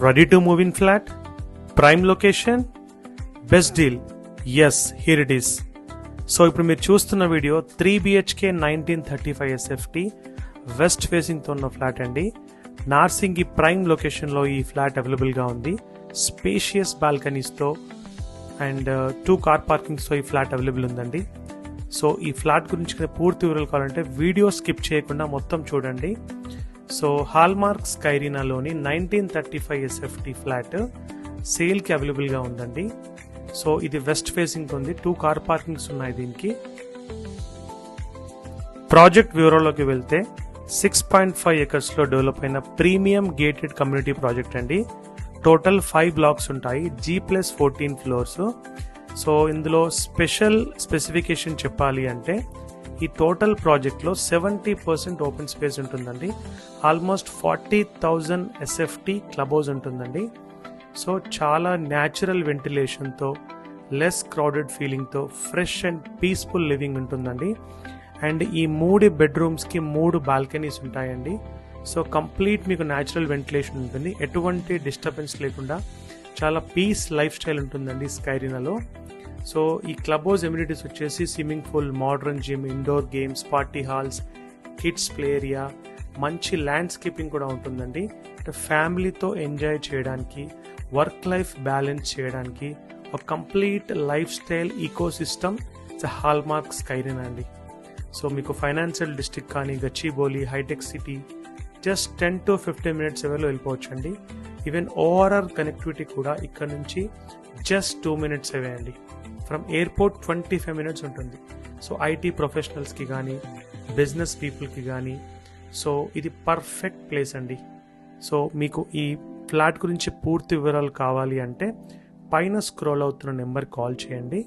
Ready to move in flat? Prime location? Best deal? Yes, here it is. So ఇప్పుడు మీరు చూస్తున్న video 3 BHK 1935 SFT west ఫేసింగ్తో ఉన్న flat అండి. Narsingi prime లొకేషన్లో ఈ ఫ్లాట్ అవైలబుల్గా ఉంది. స్పేషియస్ బాల్కనీస్తో అండ్ 2 కార్ పార్కింగ్స్తో ఈ ఫ్లాట్ అవైలబుల్ ఉందండి. సో ఈ ఫ్లాట్ గురించి పూర్తి వివరాలు కావాలంటే వీడియో స్కిప్ చేయకుండా మొత్తం చూడండి. సో హాల్మార్క్ స్కైరీనాలోని 1935 SFT ఫ్లాట్ సేల్కి అవైలబుల్గా ఉందండి. సో ఇది వెస్ట్ ఫేసింగ్ ఉంది. 2 కార్ పార్కింగ్స్ ఉన్నాయి దీనికి. ప్రాజెక్ట్ వివరాల్లోకి వెళ్తే 6.5 acres లో డెవలప్ అయిన ప్రీమియం గేటెడ్ కమ్యూనిటీ ప్రాజెక్ట్ అండి. టోటల్ 5 బ్లాక్స్ ఉంటాయి. G+14 floors. సో ఇందులో స్పెసిఫికేషన్ చెప్పాలి అంటే ఈ టోటల్ ప్రాజెక్ట్లో 70% ఓపెన్ స్పేస్ ఉంటుందండి. ఆల్మోస్ట్ 40,000 SFT క్లబ్ హౌస్ ఉంటుందండి. సో చాలా న్యాచురల్ వెంటిలేషన్తో, లెస్ క్రౌడెడ్ ఫీలింగ్తో, ఫ్రెష్ అండ్ పీస్ఫుల్ లివింగ్ ఉంటుందండి. అండ్ ఈ 3 బెడ్రూమ్స్కి 3 బాల్కనీస్ ఉంటాయండి. సో కంప్లీట్ మీకు న్యాచురల్ వెంటిలేషన్ ఉంటుంది. ఎటువంటి డిస్టర్బెన్స్ లేకుండా చాలా పీస్ లైఫ్ స్టైల్ ఉంటుందండి స్కైరీనాలో. సో ఈ క్లబ్ హౌస్ ఎమ్యూనిటీస్ వచ్చేసి swimming pool, modern gym, indoor games, party halls, kids play area, మంచి ల్యాండ్స్కేపింగ్ కూడా ఉంటుందండి. అంటే ఫ్యామిలీతో ఎంజాయ్ చేయడానికి, వర్క్ లైఫ్ బ్యాలెన్స్ చేయడానికి ఒక complete life style eco system hallmark స్కైరీనా అండి. సో మీకు ఫైనాన్షియల్ డిస్ట్రిక్ట్ కానీ Gachibowli, hitech city just 10 to 15 minutes అవేలో వెళ్ళిపోవచ్చు అండి. ఈవెన్ ఓఆర్ఆర్ కనెక్టివిటీ కూడా ఇక్కడ నుంచి జస్ట్ 2 minutes అవే అండి. ఫ్రమ్ ఎయిర్పోర్ట్ 25 minutes ఉంటుంది. సో ఐటీ ప్రొఫెషనల్స్కి కానీ, బిజినెస్ పీపుల్కి కానీ సో ఇది పర్ఫెక్ట్ ప్లేస్ అండి. సో మీకు ఈ ఫ్లాట్ గురించి పూర్తి వివరాలు కావాలి అంటే పైన స్క్రోల్ అవుతున్న నెంబర్కి కాల్ చేయండి.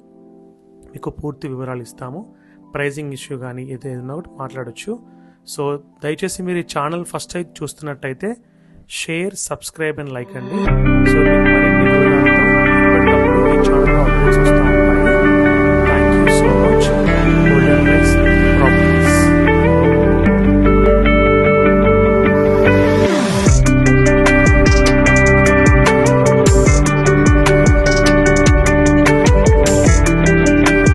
మీకు పూర్తి వివరాలు ఇస్తాము. ప్రైజింగ్ ఇష్యూ కానీ ఏదైనా ఒకటి మాట్లాడచ్చు. సో దయచేసి మీరు ఈ ఛానల్ ఫస్ట్ అయితే చూస్తున్నట్టయితే షేర్, సబ్స్క్రైబ్ అండ్ లైక్ అండి. సో